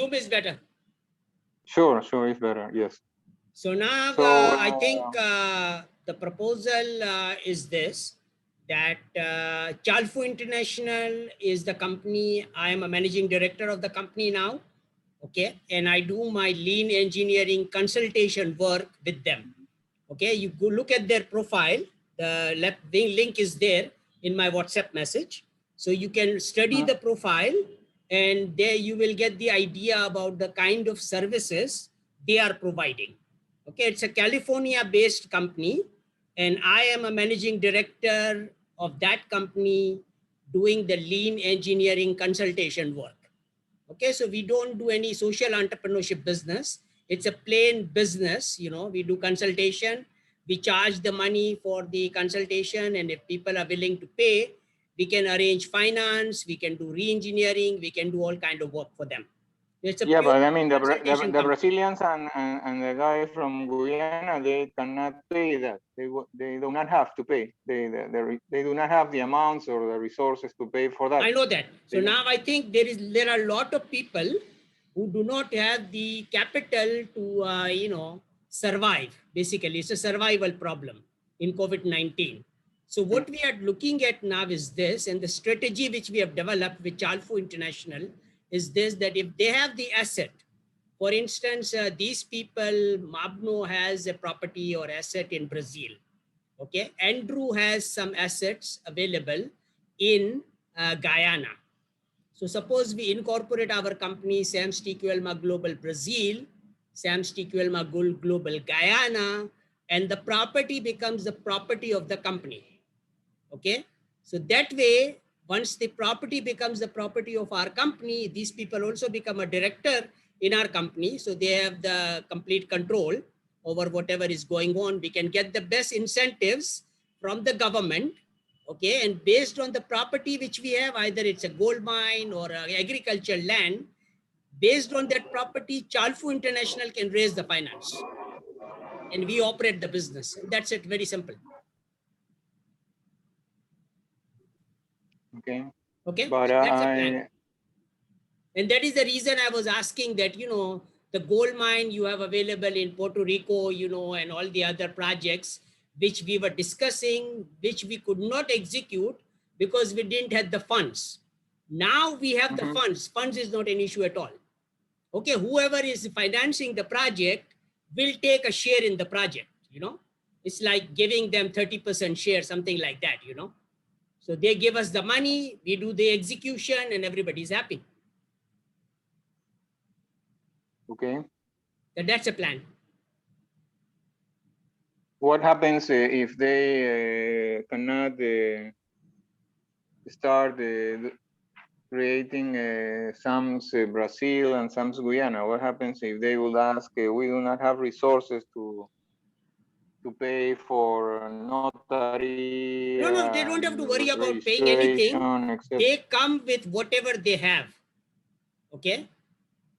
Zoom is better. Sure, it's better. Yes. So now I think the proposal is this, that Chalfu International is the company. I am a managing director of the company now. Okay. And I do my lean engineering consultation work with them. Okay. You go look at their profile. The link is there in my WhatsApp message. So you can study the profile, and there you will get the idea about the kind of services they are providing. Okay, it's a California-based company, and I am a managing director of that company doing the lean engineering consultation work. Okay, so we don't do any social entrepreneurship business. It's a plain business, we do consultation. We charge the money for the consultation, and if people are willing to pay, we can arrange finance, we can do re-engineering, we can do all kind of work for them. It's a yeah, pure but I mean consultation the company. Brazilians and the guy from Guyana, they cannot pay that. They do not have to pay. They do not have the amounts or the resources to pay for that. I know that. So now I think there are a lot of people who do not have the capital to survive. Basically, it's a survival problem in COVID-19. So what we are looking at now is this, and the strategy which we have developed with Chalfu International is this: that if they have the asset, for instance, these people, Mabno has a property or asset in Brazil. Okay, Andrew has some assets available in Guyana. So suppose we incorporate our company, Sam's TQLMA Global Brazil, Sam's TQLMA Global Guyana, and the property becomes the property of the company. Okay, so that way, once the property becomes the property of our company, these people also become a director in our company. So they have the complete control over whatever is going on. We can get the best incentives from the government. Okay, and based on the property which we have, either it's a gold mine or agricultural land, based on that property, Chalfu International can raise the finance, and we operate the business. That's it, very simple. Okay. Okay, but so that's a plan. And that is the reason I was asking that, the gold mine you have available in Puerto Rico, and all the other projects which we were discussing, which we could not execute because we didn't have the funds. Now we have the funds. Funds is not an issue at all. Okay, whoever is financing the project will take a share in the project, It's like giving them 30% share, something like that, So they give us the money, we do the execution, and everybody's happy. Okay. That's a plan. What happens if they cannot start creating SAMS Brazil and SAMS Guyana? What happens if they will ask, we do not have resources to pay for notary? No, they don't have to worry about paying anything. They come with whatever they have. Okay.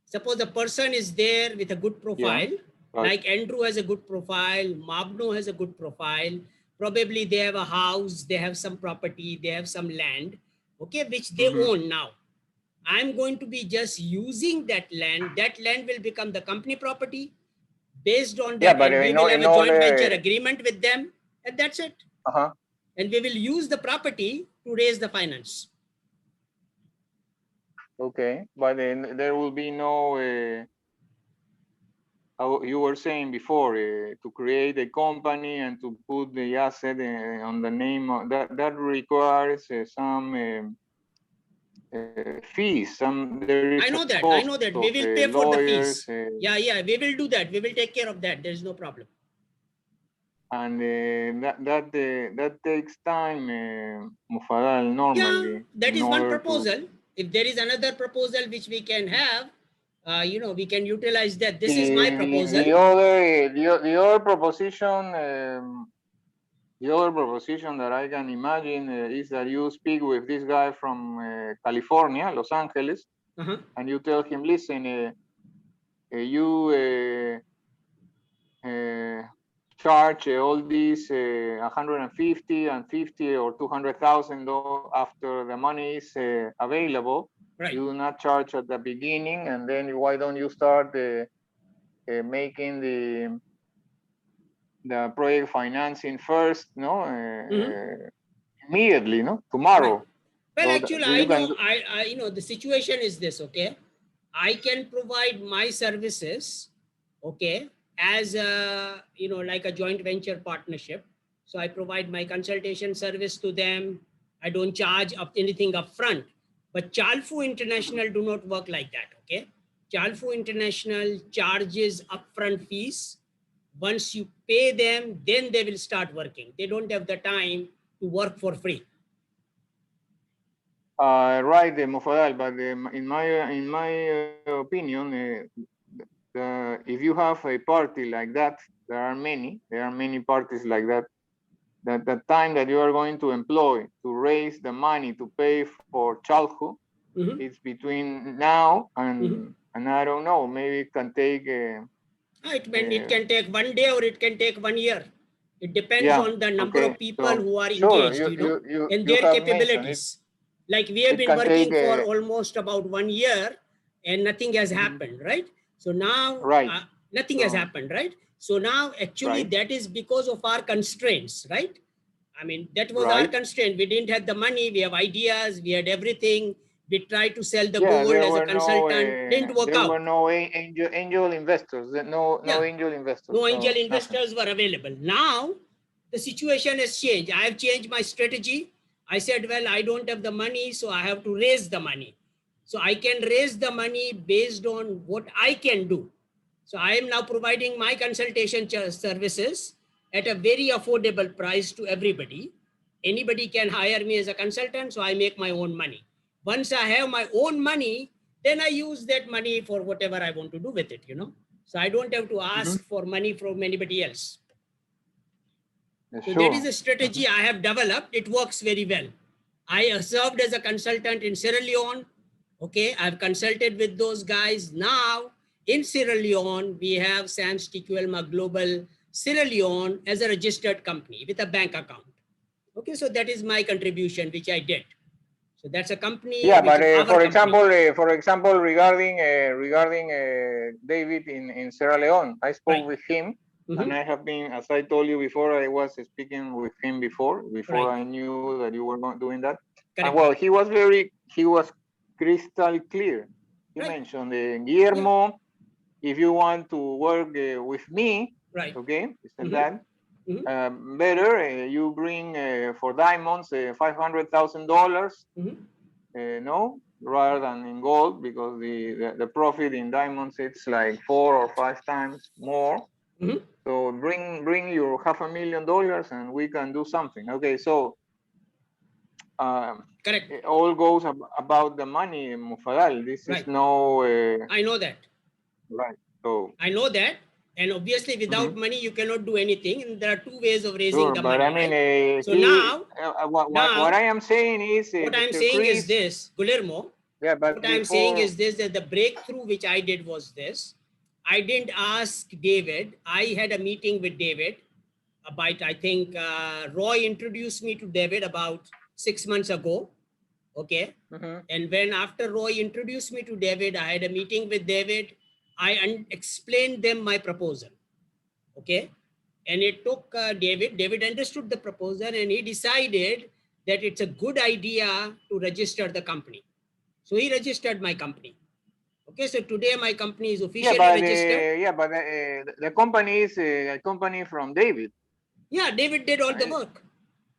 Suppose a person is there with a good profile, like Andrew has a good profile, Mabno has a good profile. Probably they have a house, they have some property, they have some land, okay, which they own now. I'm going to be just using that land. That land will become the company property. Based on that, and we will have a joint venture agreement with them, and that's it. And we will use the property to raise the finance. Okay, but then there will be no, how you were saying before, to create a company and to put the asset on the name of, that requires some fees. There is I know that. We will pay for the fees. Yeah, we will do that. We will take care of that. There is no problem. And that takes time, Mufadal, normally. Yeah, that is one proposal. If there is another proposal which we can have, we can utilize that. This is my proposal. The other proposition, that I can imagine is that you speak with this guy from California, Los Angeles, and you tell him, listen, you charge all these 150 and 50 or 200,000 after the money is available. Right. You do not charge at the beginning, and then why don't you start making the project financing first, no? Mhm. Immediately, no? Right. Tomorrow. Well, So actually, you I can know, do. you know, the situation is this, okay? I can provide my services, okay, as a, you know, like a joint venture partnership. So I provide my consultation service to them. I don't charge up anything upfront. But Chalfu International do not work like that, okay? Chalfu International charges upfront fees. Once you pay them, then they will start working. They don't have the time to work for free. Right, Mufadal, but in my opinion, if you have a party like that, there are many parties like that. That the time that you are going to employ to raise the money to pay for Chalhu, Mhm. it's between now Mhm. and I don't know, maybe it can take It uh, can take 1 day or it can take 1 year. It depends yeah, on the number of okay, people so who are sure, engaged, you know, and you their have mentioned it. capabilities. Like we have It been can take working for almost about 1 year and nothing has mhm, happened, right? So now right, nothing has so happened, right? So now actually right, that is because of our constraints, right? I mean, that was our right. constraint. We didn't have the money. We have ideas. We had everything. We tried to sell the Yeah, gold as a consultant. Didn't work there were out. no angel investors. No Yeah. angel investors. No angel No nothing. investors were available. Now the situation has changed. I have changed my strategy. I said, well, I don't have the money, so I have to raise the money. So I can raise the money based on what I can do. So I am now providing my consultation services at a very affordable price to everybody. Anybody can hire me as a consultant, so I make my own money. Once I have my own money, then I use that money for whatever I want to do with it, you know. So I don't have to Mhm. ask for money from anybody else. So that is Sure. a Mhm. strategy I have developed. It works very well. I served as a consultant in Sierra Leone. Okay, I've consulted with those guys. Now in Sierra Leone, we have Sam's TQLMA Global Sierra Leone as a registered company with a bank account. Okay, so that is my contribution, which I did. So that's a company, Yeah, which but is our company. for example, regarding David in Sierra Leone, I spoke Right. with him, and Mhm. I have been, as I told you before, I was speaking with him before Right. I knew that you were not doing that. And Correct. well, he was crystal clear. He Right. mentioned Yeah. Guillermo, if you want to work with me, Right. okay, he said Mhm. that. Mhm. Better you bring for diamonds $500,000, Mhm. no, rather than in gold, because the profit in diamonds it's like 4 or 5 times more. Mhm. So bring your $500,000 and we can do something. Okay, so Correct. it all goes about the money, Mufadal. This is Right. no I know that. right. So I know that. And obviously, without mhm, money, you cannot do anything. And there are two ways of raising sure, the but I money, mean, right? So now, what now, I am saying is, what I'm Mr. saying is Chris. this, Guillermo, Yeah, but what I'm saying before, is this, that the breakthrough which I did was this. I didn't ask David. I had a meeting with David about, I think, Roy introduced me to David about 6 months ago. Okay. mhm. And when after Roy introduced me to David, I had a meeting with David. I explained them my proposal. Okay. And it took David understood the proposal and he decided that it's a good idea to register the company. So he registered my company. Okay, so today my company is officially registered. But the company is a company from David, Yeah, David did all the right? work.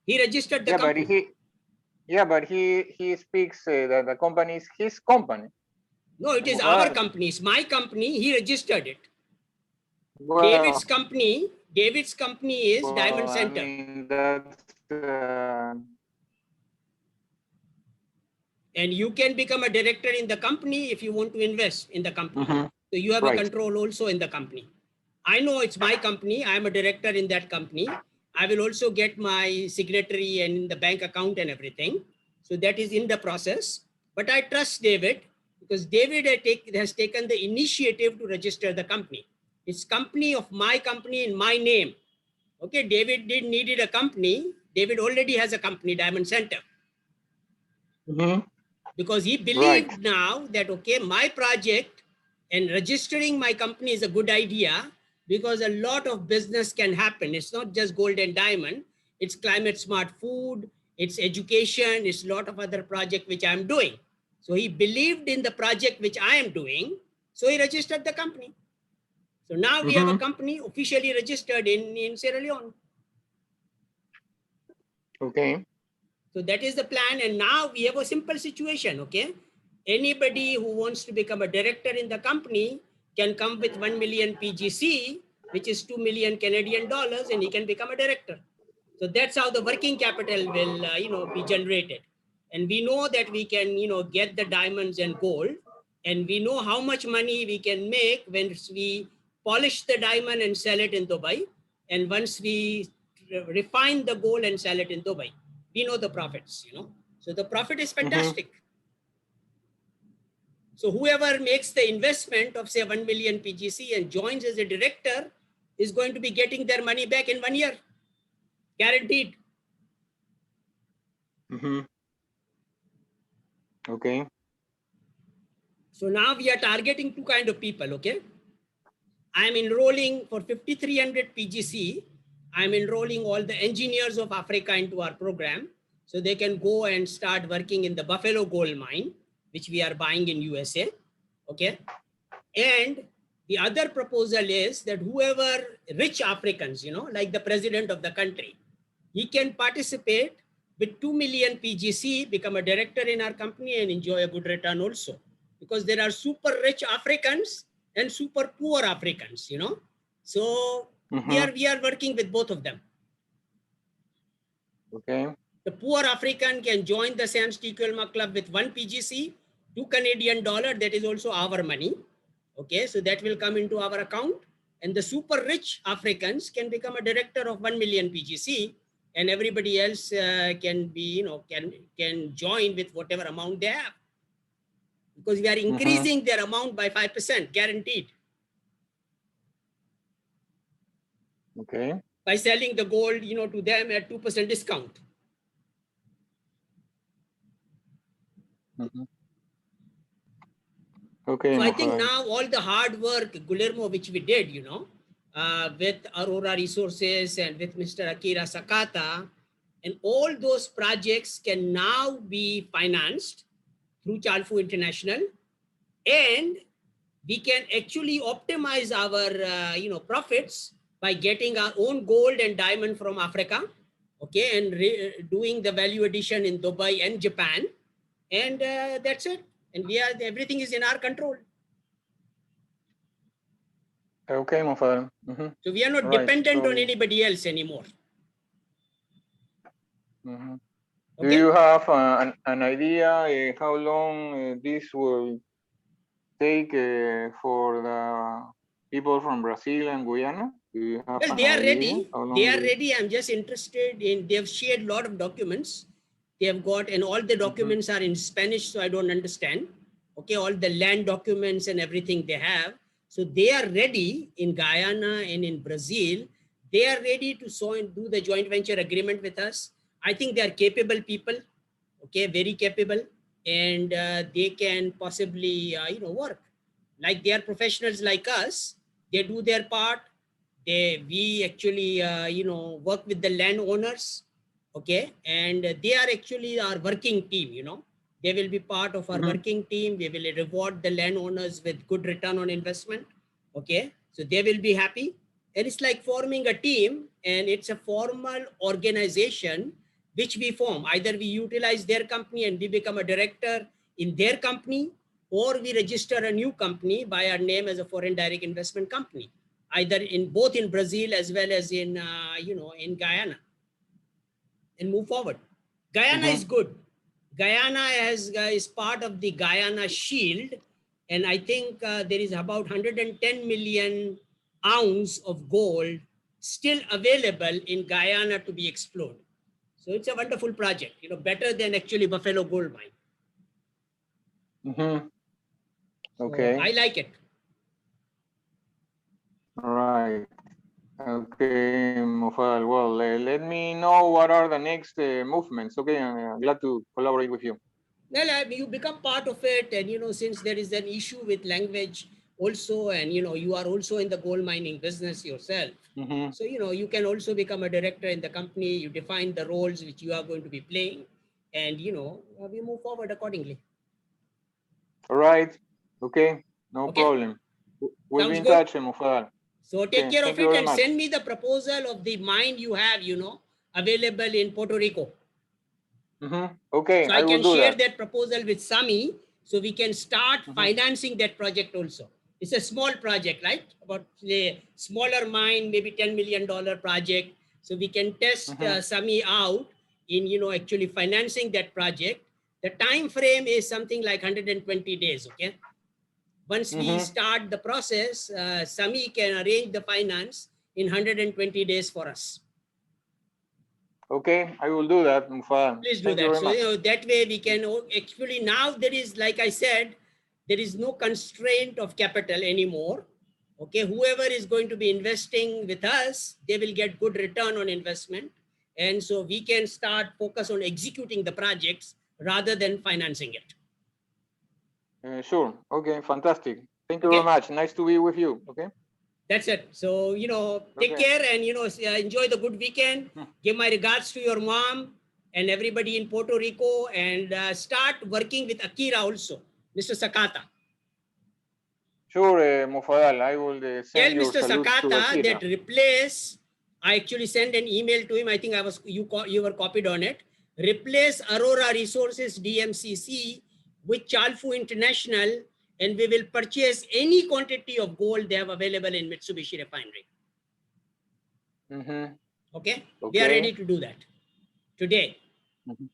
He registered the Yeah, but company. he speaks that the company is his company. No, it is our Well, company. It's my company. He registered it. well, David's company is Diamond I Center. mean that's And you can become a director in the company if you want to invest in the company. mhm, So you have a right. control also in the company. I know it's my company. I'm a director in that company. I will also get my signatory and the bank account and everything. So that is in the process. But I trust David because David has taken the initiative to register the company. It's company of my company in my name. Okay, David didn't needed a company. David already has a company, Diamond Center. Mhm. because he Right. believed now that, okay, my project and registering my company is a good idea because a lot of business can happen. It's not just gold and diamond, it's climate smart food, it's education, it's a lot of other project which I'm doing. So he believed in the project which I am doing, so he registered the company. So now we have a company officially registered in Sierra Leone. Okay. So that is the plan. And now we have a simple situation, okay? Anybody who wants to become a director in the company can come with 1 million PGC, which is 2 million Canadian dollars, and he can become a director. So that's how the working capital will, be generated. And we know that we can, get the diamonds and gold, and we know how much money we can make when we polish the diamond and sell it in Dubai. And once we refine the gold and sell it in Dubai, we know the profits. So the profit is fantastic. So whoever makes the investment of say 1 million PGC and joins as a director is going to be getting their money back in 1 year, guaranteed. Okay. So now we are targeting two kind of people, okay? I'm enrolling for 5,300 PGC. I'm enrolling all the engineers of Africa into our program so they can go and start working in the Buffalo gold mine, which we are buying in USA, okay? And the other proposal is that whoever rich Africans, like the president of the country, he can participate with 2 million PGC, become a director in our company and enjoy a good return also. Because there are super rich Africans and super poor Africans. So we are working with both of them. Okay. The poor African can join the Sam's TQLMA club with 1 PGC, 2 Canadian dollar, that is also our money. Okay, so that will come into our account. And the super rich Africans can become a director of 1 million PGC, and everybody else can be, can join with whatever amount they have. Because we are increasing their amount by 5%, guaranteed. Okay. By selling the gold, to them at 2% discount. Okay. So I think now all the hard work, Guillermo, which we did, with Aurora Resources and with Mr. Akira Sakata, and all those projects can now be financed through Chalfu International, and we can actually optimize our, profits by getting our own gold and diamond from Africa, okay, and doing the value addition in Dubai and Japan, and that's it. And everything is in our control. Okay, my father. So we are not dependent on anybody else anymore. Okay? Do Okay? you have an idea how long this will take for the people from Brazil and Guyana? Do you have Well, an they are idea? ready. They are ready. I'm just interested in, they've shared a lot of documents. They have got, and all the documents are in Spanish, so I don't understand. Okay, all the land documents and everything they have. So they are ready in Guyana and in Brazil. They are ready to do the joint venture agreement with us. I think they are capable people, okay, very capable, and they can possibly, work. Like they are professionals like us. They do their part. We actually, work with the landowners, okay, and they are actually our working team. They will be part of our working team. We will reward the landowners with good return on investment, okay, so they will be happy. And it's like forming a team, and it's a formal organization which we form. Either we utilize their company and we become a director in their company, or we register a new company by our name as a foreign direct investment company, either in both in Brazil as well as in, in Guyana, and move forward. Guyana is good. Guyana is part of the Guyana Shield, and I think there is about 110 million ounce of gold still available in Guyana to be explored. So it's a wonderful project, better than actually Buffalo gold mine. Okay. So I like it. All right. Okay, Mufal. Well, let me know what are the next movements. Okay, I'm glad to collaborate with you. Well, you become part of it, and since there is an issue with language also, and you are also in the gold mining business yourself, Mm-hmm. so you can also become a director in the company. You define the roles which you are going to be playing, and we move forward accordingly. All right. Okay. No Okay, problem. We'll be sounds in good. touch, Mufadal. So take Okay. care Thank of you it very and much. send me the proposal of the mine you have, available in Puerto Rico. Mm-hmm. Okay. So I I will can do share that. that proposal with Sami so we can start Mm-hmm. financing that project also. It's a small project, right? About a smaller mine, maybe $10 million project. So we can test Mm-hmm. Sami out in, actually financing that project. The time frame is something like 120 days, okay? Once we Mm-hmm. start the process, Sami can arrange the finance in 120 days for us. Okay. I will do that, Mufadal. Please do Thank you that. very So, much. that way we can actually, now there is, like I said, there is no constraint of capital anymore. Okay. Whoever is going to be investing with us, they will get good return on investment. And so we can start focus on executing the projects rather than financing it. Sure. Okay. Fantastic. Thank you very Okay. much. Nice to be with you. Okay. That's it. So, take Okay. care and, enjoy the good weekend. Give my regards to your mom and everybody in Puerto Rico, and start working with Akira also, Mr. Sakata. Sure, Mufadal. I will Tell send your Mr. salutes to Sakata that Akira. replace, I actually sent an email to him. I think you were copied on it. Replace Aurora Resources DMCC with Chalfu International, and we will purchase any quantity of gold they have available in Mitsubishi Refinery. Mm-hmm. Okay? We are Okay. ready to do that today. Mm-hmm.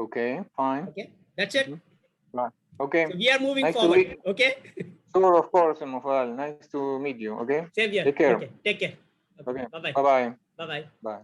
Okay. Fine. Okay? That's it. Mm-hmm. Right. Okay. So we are moving Nice to forward. meet. Okay? Sure, of course, Mufadal. Nice to meet you. Okay. Same here. Take care. Okay. Take care. Okay. Okay. Bye-bye. Bye-bye. Bye-bye. Bye.